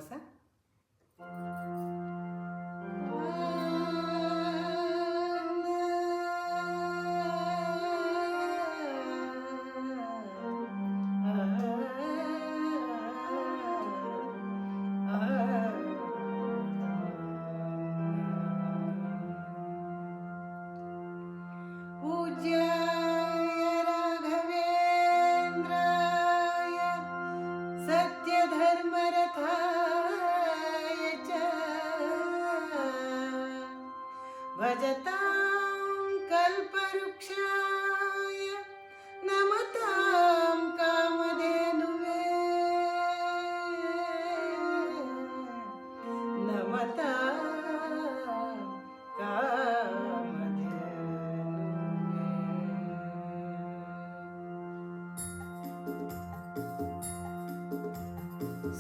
सा पूज्याय राघवेन्द्राय सत्यधर्मरथाय च भजतां कल्पवृक्षाय नमतां कामधेनुवे नमतां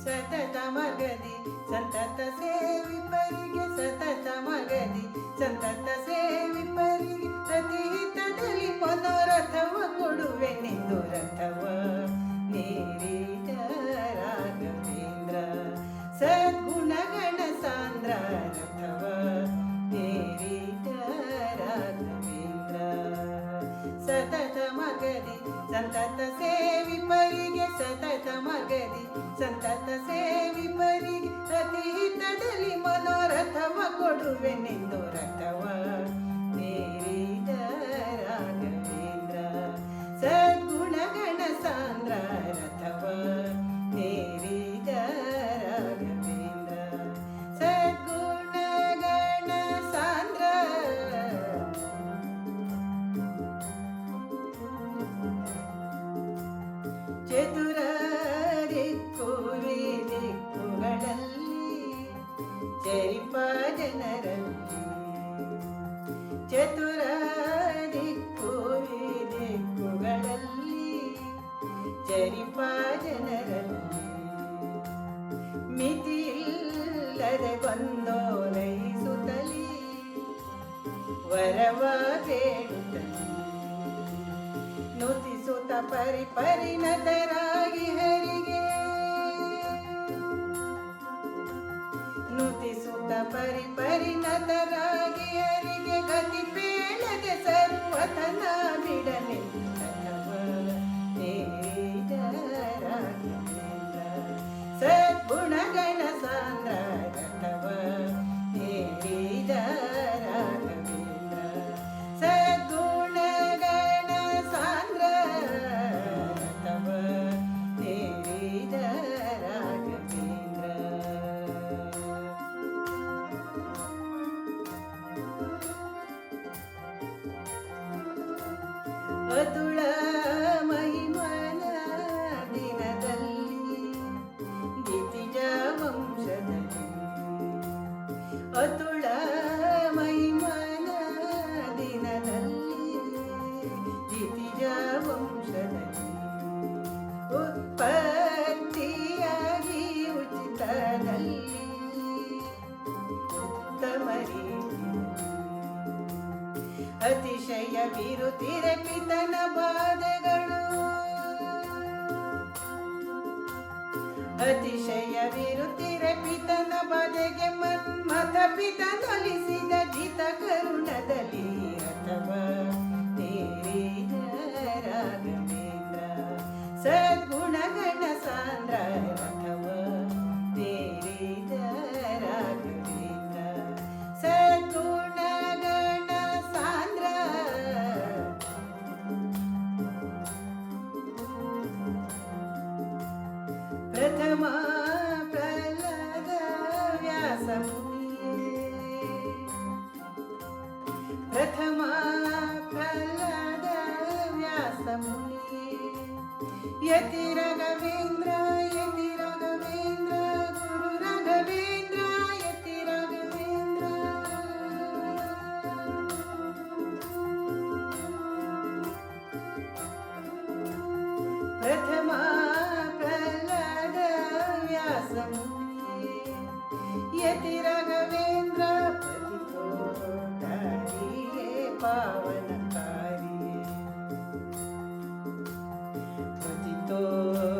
ಸತತ ಮಗದಿ ಸಂತತ ಸೇವಿಪರಿಗೆ ಸತತ ಮಗದಿ ಸಂತತ ಸೇವಿಪರಿಗೆ ಪ್ರತಿಹಿತದಲ್ಲಿ ಮನೋರಥವ ಕೊಡುವೆನೆಂದು ರಥವ ನೀರಿದ ರಾಘವೇಂದ್ರ ಸದ್ಗುಣಗಣ ಸಾಂದ್ರ ರಥವ ನೀರಿದ ರಾಘವೇಂದ್ರ ಸತತ ಮಗದಿ ಸಂತತ ಸೇವಿಪರಿಗೆ ಸತತ ಮಗದಿ ಸಂತತ ಸೇವಿಪರಿಗೆ ಪ್ರತಿಹಿತದಲ್ಲಿ ಮನೋರಥವ ಕೊಡುವೆನೆಂದು ರಥವ ನೀರಿದ ರಾಘವೇಂದ್ರ ಸದ್ಗುಣಗಣ ಸಾಂದ್ರ ರಥವ ನೀರಿದ ರಾಘವೇಂದ್ರ ಸದ್ಗುಣಗಣ ಸಾಂದ್ರ ಚತುರ ಚರಿಪ ಜನರಲ್ಲಿ ಚತುರ ದಿಕ್ಕುಗಳಲ್ಲಿ ಚರಿಪ ಜನರಲ್ಲಿ ಮಿತಿಯಿಲ್ಲದೆ ಬಂದೋಲೈಸುತ್ತಲಿ ವರವ ಬೇಡುತ್ತಲಿ ನುತಿಸುತ್ತ ಪರಿಪರಿಣತರಾಗಿ ಹರಿಗೆ ನುತಿಸುತ್ತ ಪರಿಪರಿಣತರಾಗಿ ಹರಿಗೆ ಗತಿ ಬೇಡದೆ ಸರ್ವತನ ಬಿಡನೆ ರಥವ ನೀರಿದ ರಾಘವೇಂದ್ರ ಸದ್ಗುಣಗಣ ಸಾಂದ್ರ ರಥವ ನೀರಿದ ರಾಘವೇಂದ್ರ ಸದ್ಗುಣಗಣ ಸಾಂದ್ರ ರಥವ ನೀರಿದ ರಾಘವೇಂದ್ರ ಅತುಳ ಮಹಿಮನ ದಿನದಲ್ಲಿ ದಿತಿಜ ವಂಶದಲ್ಲಿ ಅತುಳ ಮಹಿಮನ ದಿನದಲ್ಲಿ ದಿತಿಜ ವಂಶದಲ್ಲಿ ಉತ್ಪತ್ತಿಯಾಗಿ ಉಚಿತದಲ್ಲಿ ಉತ್ತಮ ಅತಿಶಯ ಬಿರುತಿರೆ ಪಿತನ ಬಾಧೆಗಳು ಅತಿಶಯ ವಿರುತಿರೆ ಪಿತನ ಬಾಧೆಗೆ ಮನ್ಮಥ ಪಿತನೊಲಿಸಿದ ಜಿತ ಕರುಣದಲ್ಲಿ ರಥವ ನೀರಿದ ರಾಘವೇಂದ್ರ ಸದ್ಗುಣಗಣ ಸಾಂದ್ರ ರಥವ ನೀರಿದ ರಾಘವೇಂದ್ರ ಸದ್ಗುಣಗಣ ಸಾಂದ್ರ ಪ್ರಥಮ ಪ್ರಹ್ಲಾದ ವ್ಯಾಸ ಮುನಿಯೇ ಪ್ರಥಮ ಪ್ರಹ್ಲಾದ ವ್ಯಾಸ ಮುನಿಯೇ ಯತಿ ರಾಘವೇಂದ್ರ ಯತಿ ರಾಘವೇಂದ್ರ ಗುರು ರಾಘವೇಂದ್ರ ಯತಿ ರಾಘವೇಂದ್ರ ಪ್ರಥಮ ಪ್ರಹ್ಲಾದ ವ್ಯಾಸ ಮುನಿಯೇ ಯತಿ ರಾಘವೇಂದ್ರ ಪ್ರತಿತೋಧಾರಿಯೇ ಪಾವನಕಾರಿಯೇ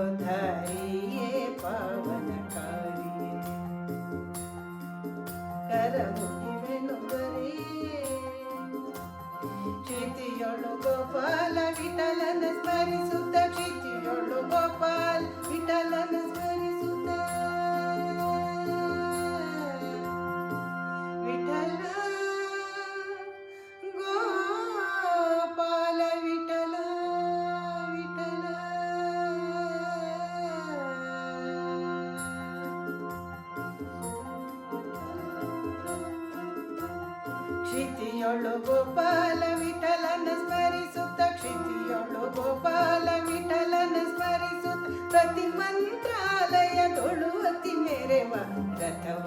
ಪ್ರತಿತೋಧಾರಿಯೇ ಪಾವನಕಾರಿಯೇ ವರ ಮುಗಿವೆನು ಬರೇ ಕ್ಷಿತಿಯೊಳು ಗೋಪಾಲ ವಿಠಲನ ಸ್ಮರಿಸುತ್ತ ಕ್ಷಿತಿಯೊಳು ಗೋಪಾಲ ವಿಠಲನ ಸ್ಮರಿಸುತ್ತ ವಿಠಲ ಗೋಪಾಲ ವಿಠಲ ವಿಠಲ ಕ್ಷಿತಿಯೊಳು ಗೋಪಾಲ ವಿಠಲನ ಸ್ಮರಿಸುತ್ತ ಕ್ಷಿತಿಯೊಳು ಗೋಪಾಲ ವಿಠಲನ ಸ್ಮರಿಸುತ್ತ ಪ್ರತಿ ಮಂತ್ರಾಲಯದೊಳು ಅತಿ ಮೆರೆವ ರಥವ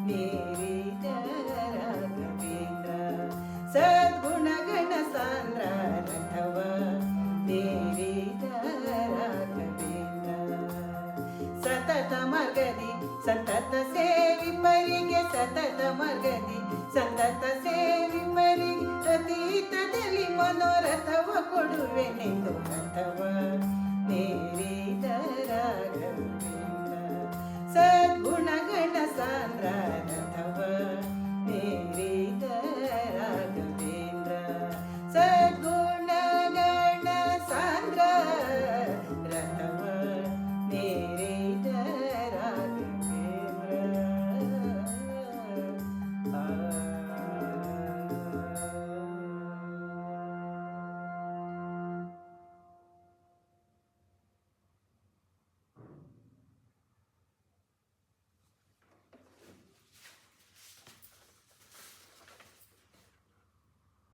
ನೇರಿದ ರಾಘವೇಂದ್ರ ಸದ್ಗುಣಗಣ ಸಾಂದ್ರ ರಥವ ನೇರಿದ ರಾಘವೇಂದ್ರ ಸತತ ಮಗದಿ ಸತತ ಸೇವಿ ಪರಿಗೆ ಸತತ ಮಗದಿ ಸತತ ಸೇವಿ ಪರಿಗೆ ಪ್ರತೀತದಲ್ಲಿ ಮನೋರಥವ ಕೊಡುವೆನೆಂದು ರಥವ ನೇರಿದ